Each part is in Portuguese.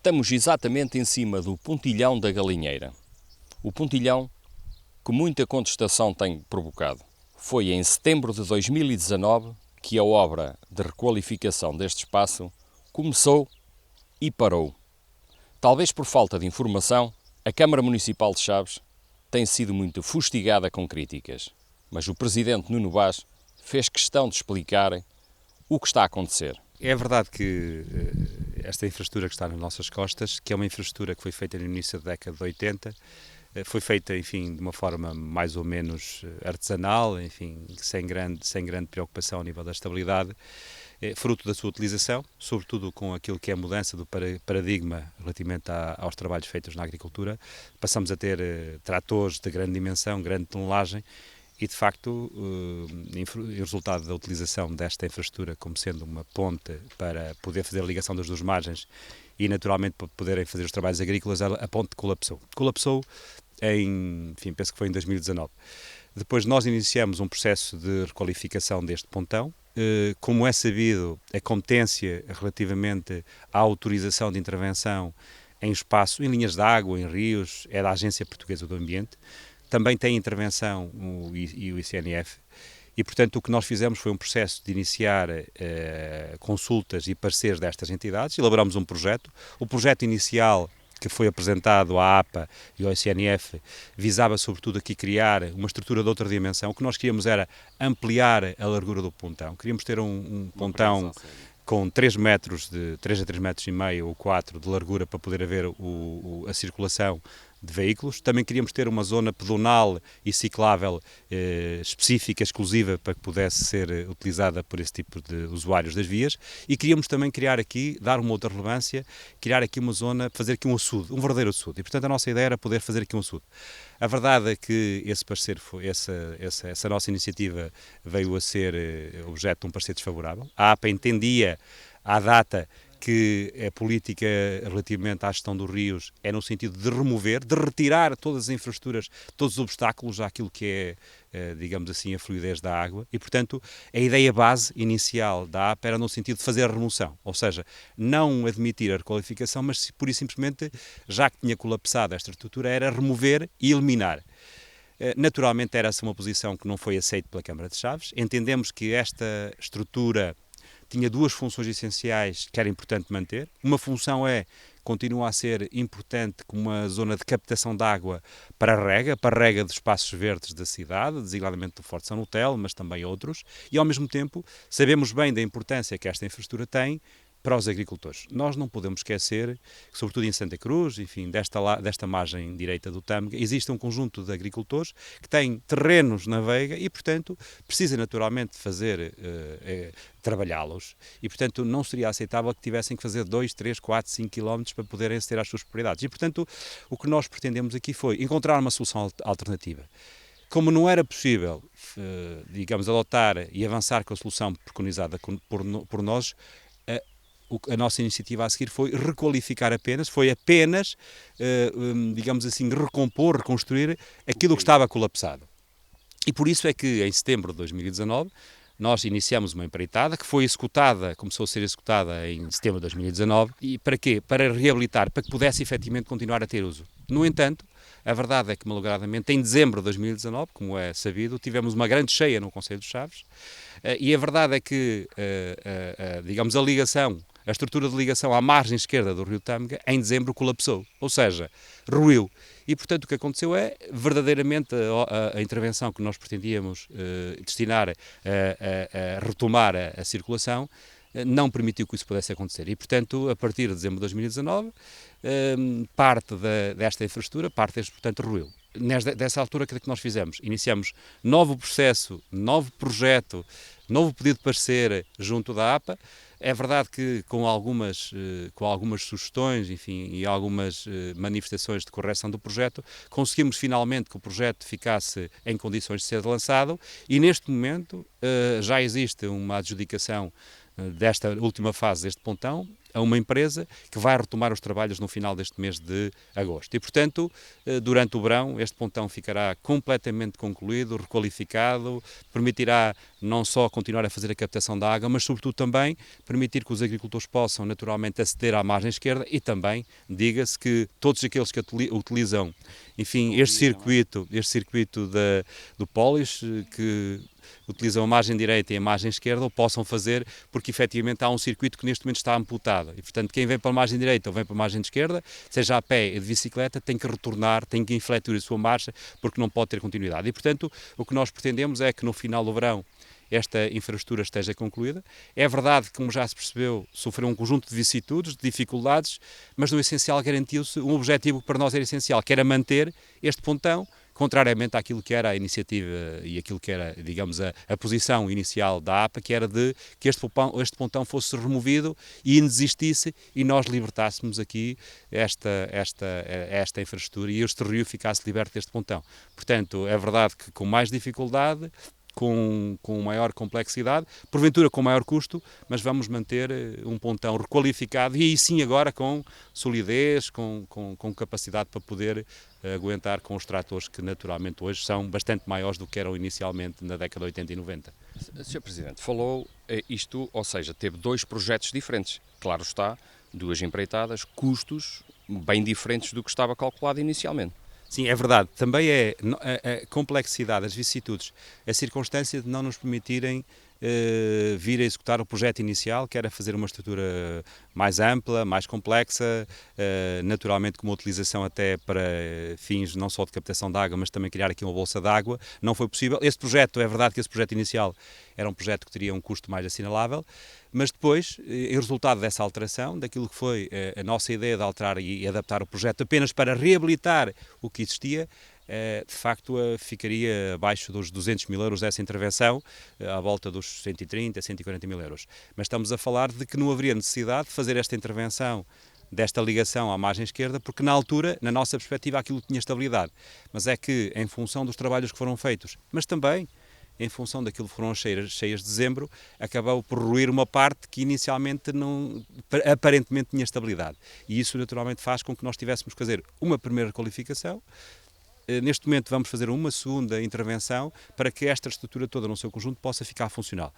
Estamos exatamente em cima do pontilhão da galinheira. O pontilhão que muita contestação tem provocado. Foi em setembro de 2019 que a obra de requalificação deste espaço começou e parou. Talvez por falta de informação, a Câmara Municipal de Chaves tem sido muito fustigada com críticas, mas o Presidente Nuno Vaz fez questão de explicar o que está a acontecer. É verdade que esta infraestrutura que está nas nossas costas, que é uma infraestrutura que foi feita no início da década de 80, foi feita, enfim, de uma forma mais ou menos artesanal, enfim, sem grande preocupação a nível da estabilidade, fruto da sua utilização, sobretudo com aquilo que é a mudança do paradigma relativamente aos trabalhos feitos na agricultura. Passamos a ter tratores de grande dimensão, grande tonelagem, e, de facto, em resultado da utilização desta infraestrutura como sendo uma ponte para poder fazer a ligação das duas margens e, naturalmente, para poderem fazer os trabalhos agrícolas, a ponte colapsou. Colapsou enfim, penso que foi em 2019. Depois nós iniciamos um processo de requalificação deste pontão. Como é sabido, a competência relativamente à autorização de intervenção em espaço, em linhas de água, em rios, é da Agência Portuguesa do Ambiente. Também tem intervenção o ICNF e, portanto, o que nós fizemos foi um processo de iniciar consultas e pareceres destas entidades. Elaboramos um projeto. O projeto inicial que foi apresentado à APA e ao ICNF visava, sobretudo, aqui criar uma estrutura de outra dimensão. O que nós queríamos era ampliar a largura do pontão. Queríamos ter um pontão com 3 a 3 metros e meio ou 4 de largura para poder haver a circulação de veículos. Também queríamos ter uma zona pedonal e ciclável específica, exclusiva, para que pudesse ser utilizada por esse tipo de usuários das vias, e queríamos também criar aqui, dar uma outra relevância, criar aqui uma zona, fazer aqui um açude, um verdadeiro açude, e portanto a nossa ideia era poder fazer aqui um açude. A verdade é que esse parecer essa nossa iniciativa veio a ser objeto de um parecer desfavorável. A APA entendia à data que a política relativamente à gestão dos rios é no sentido de remover, de retirar todas as infraestruturas, todos os obstáculos àquilo que é, digamos assim, a fluidez da água, e, portanto, a ideia base inicial da APA era no sentido de fazer a remoção, ou seja, não admitir a requalificação, mas pura e simplesmente, já que tinha colapsado esta estrutura, era remover e eliminar. Naturalmente era-se uma posição que não foi aceita pela Câmara de Chaves. Entendemos que esta estrutura tinha duas funções essenciais que era importante manter. Uma função continua a ser importante como uma zona de captação de água para a rega dos espaços verdes da cidade, designadamente do Forte São Lutel, mas também outros, e ao mesmo tempo sabemos bem da importância que esta infraestrutura tem para os agricultores. Nós não podemos esquecer que, sobretudo em Santa Cruz, enfim, desta margem direita do Tâmega, existe um conjunto de agricultores que têm terrenos na veiga e, portanto, precisa naturalmente fazer, trabalhá-los, e, portanto, não seria aceitável que tivessem que fazer 2, 3, 4, 5 km para poderem aceder às suas propriedades. E, portanto, o que nós pretendemos aqui foi encontrar uma solução alternativa. Como não era possível, digamos, adotar e avançar com a solução preconizada por nós, a nossa iniciativa a seguir foi requalificar apenas, digamos assim, recompor, reconstruir aquilo que estava colapsado. E por isso é que, em setembro de 2019, nós iniciamos uma empreitada que foi executada, começou a ser executada em setembro de 2019. E para quê? Para reabilitar, para que pudesse efetivamente continuar a ter uso. No entanto, a verdade é que, malogradamente, em dezembro de 2019, como é sabido, tivemos uma grande cheia no Concelho de Chaves, e a verdade é que, digamos, a estrutura de ligação à margem esquerda do rio Tâmega, em dezembro colapsou, ou seja, ruiu. E, portanto, o que aconteceu é, verdadeiramente, a intervenção que nós pretendíamos destinar a retomar a circulação, não permitiu que isso pudesse acontecer. E, portanto, a partir de dezembro de 2019, parte desta infraestrutura, portanto, ruiu. Dessa altura, o que é que nós fizemos? Iniciamos novo processo, novo projeto, novo pedido de parecer junto da APA. É verdade que com algumas sugestões, enfim, e algumas manifestações de correção do projeto, conseguimos finalmente que o projeto ficasse em condições de ser lançado, e neste momento já existe uma adjudicação desta última fase deste pontão. a uma empresa que vai retomar os trabalhos no final deste mês de agosto. E, portanto, durante o verão, este pontão ficará completamente concluído, requalificado, permitirá não só continuar a fazer a captação da água, mas, sobretudo, também permitir que os agricultores possam, naturalmente, aceder à margem esquerda e também, diga-se, que todos aqueles que utilizam, enfim, este circuito do Polis, que utilizam a margem direita e a margem esquerda, o possam fazer, porque efetivamente há um circuito que neste momento está amputado. E, portanto, quem vem para a margem direita ou vem para a margem esquerda, seja a pé ou de bicicleta, tem que retornar, tem que infletir a sua marcha, porque não pode ter continuidade. E, portanto, o que nós pretendemos é que no final do verão esta infraestrutura esteja concluída. É verdade que, como já se percebeu, sofreu um conjunto de vicissitudes, de dificuldades, mas no essencial garantiu-se um objetivo que para nós era essencial, que era manter este pontão, contrariamente àquilo que era a iniciativa e aquilo que era, digamos, a posição inicial da APA, que era de que este pontão fosse removido e inexistisse e nós libertássemos aqui esta infraestrutura e este rio ficasse liberto deste pontão. Portanto, é verdade que com mais dificuldade, com maior complexidade, porventura com maior custo, mas vamos manter um pontão requalificado e aí sim agora com solidez, com capacidade para poder aguentar com os tratores que naturalmente hoje são bastante maiores do que eram inicialmente na década de 80 e 90. Sr. Presidente, falou isto, ou seja, teve dois projetos diferentes. Claro está, duas empreitadas, custos bem diferentes do que estava calculado inicialmente. Sim, é verdade. Também é a complexidade, as vicissitudes, a circunstância de não nos permitirem vir a executar o projeto inicial, que era fazer uma estrutura mais ampla, mais complexa, naturalmente com uma utilização até para fins não só de captação de água, mas também criar aqui uma bolsa de água. Não foi possível. Esse projeto, é verdade que esse projeto inicial era um projeto que teria um custo mais assinalável, mas depois, em resultado dessa alteração, daquilo que foi a nossa ideia de alterar e adaptar o projeto apenas para reabilitar o que existia, de facto ficaria abaixo dos 200 mil euros essa intervenção, à volta dos 130, 140 mil euros. Mas estamos a falar de que não haveria necessidade de fazer esta intervenção, desta ligação à margem esquerda, porque na altura, na nossa perspectiva, aquilo tinha estabilidade. Mas é que, em função dos trabalhos que foram feitos, mas também em função daquilo que foram as cheias de dezembro, acabou por ruir uma parte que inicialmente aparentemente tinha estabilidade. E isso naturalmente faz com que nós tivéssemos que fazer uma primeira qualificação. Neste momento vamos fazer uma segunda intervenção para que esta estrutura toda no seu conjunto possa ficar funcional.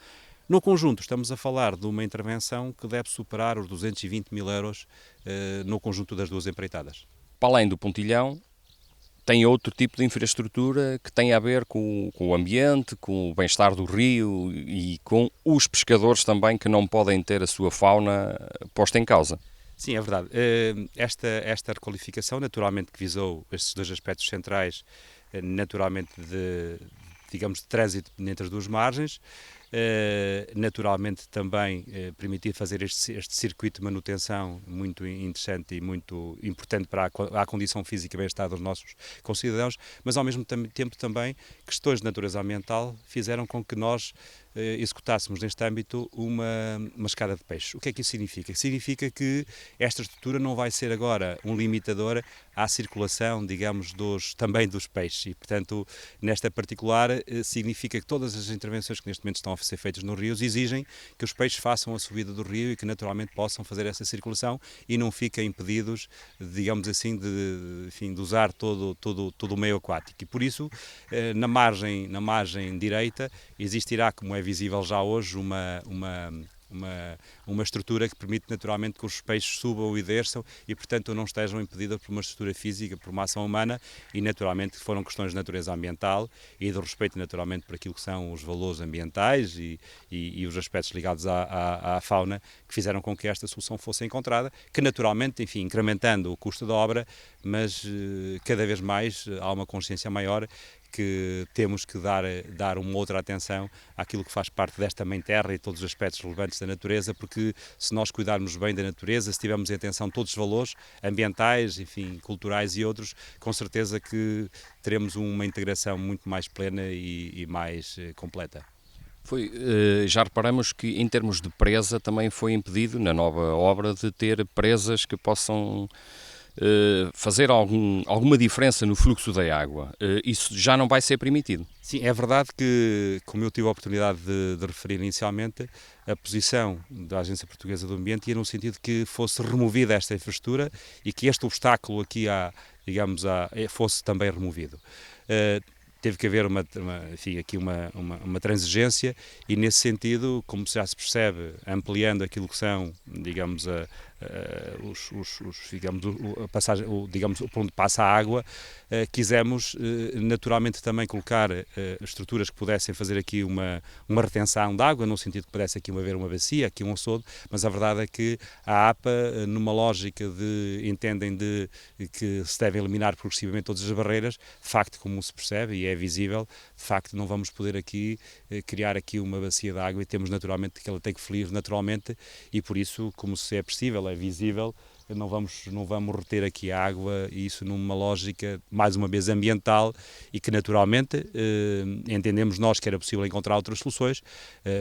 No conjunto estamos a falar de uma intervenção que deve superar os 220 mil euros no conjunto das duas empreitadas. Para além do pontilhão, tem outro tipo de infraestrutura que tem a ver com o ambiente, com o bem-estar do rio e com os pescadores também que não podem ter a sua fauna posta em causa. Sim, é verdade. Esta requalificação, naturalmente, que visou estes dois aspectos centrais, naturalmente digamos, de trânsito entre as duas margens, naturalmente também permitir fazer este circuito de manutenção muito interessante e muito importante para a condição física e bem-estar dos nossos concidadãos, mas ao mesmo tempo também questões de natureza ambiental fizeram com que nós executássemos neste âmbito uma escada de peixe. O que é que isso significa? Significa que esta estrutura não vai ser agora um limitador à circulação, digamos, também dos peixes e, portanto, nesta particular significa que todas as intervenções que neste momento estão a ser feitas nos rios exigem que os peixes façam a subida do rio e que naturalmente possam fazer essa circulação e não fiquem impedidos, digamos assim, de usar todo o meio aquático. E por isso, na margem direita, existirá, como é visível já hoje, uma estrutura que permite naturalmente que os peixes subam e desçam e, portanto, não estejam impedidos por uma estrutura física, por uma ação humana e, naturalmente, foram questões de natureza ambiental e de respeito, naturalmente, por aquilo que são os valores ambientais e os aspectos ligados à fauna que fizeram com que esta solução fosse encontrada, que, naturalmente, enfim, incrementando o custo da obra, mas cada vez mais há uma consciência maior que temos que dar uma outra atenção àquilo que faz parte desta mãe terra e todos os aspectos relevantes da natureza, porque se nós cuidarmos bem da natureza, se tivermos em atenção todos os valores ambientais, enfim, culturais e outros, com certeza que teremos uma integração muito mais plena e mais completa. Já reparamos que em termos de presa também foi impedido na nova obra de ter presas que possam fazer alguma diferença no fluxo da água, isso já não vai ser permitido. Sim, é verdade que, como eu tive a oportunidade de referir inicialmente, a posição da Agência Portuguesa do Ambiente ia no sentido que fosse removida esta infraestrutura e que este obstáculo aqui fosse também removido. Teve que haver uma transigência e, nesse sentido, como já se percebe, ampliando aquilo que são, digamos, por onde passa a água, quisemos naturalmente também colocar estruturas que pudessem fazer aqui uma retenção de água, no sentido que pudesse aqui haver uma bacia, aqui um açude, mas a verdade é que a APA, numa lógica entendem que se devem eliminar progressivamente todas as barreiras, de facto, como se percebe e é visível, de facto não vamos poder aqui criar aqui uma bacia de água e temos naturalmente que ela tem que fluir naturalmente e por isso, como se é possível, é visível, não vamos reter aqui a água e isso numa lógica, mais uma vez, ambiental e que naturalmente entendemos nós que era possível encontrar outras soluções,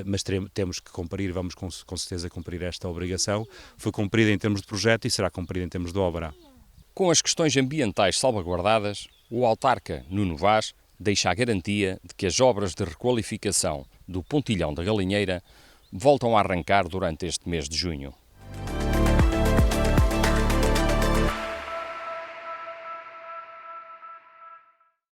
mas temos que cumprir, vamos com certeza cumprir esta obrigação. Foi cumprida em termos de projeto e será cumprida em termos de obra. Com as questões ambientais salvaguardadas, o autarca Nuno Vaz deixa a garantia de que as obras de requalificação do Pontilhão da Galinheira voltam a arrancar durante este mês de junho.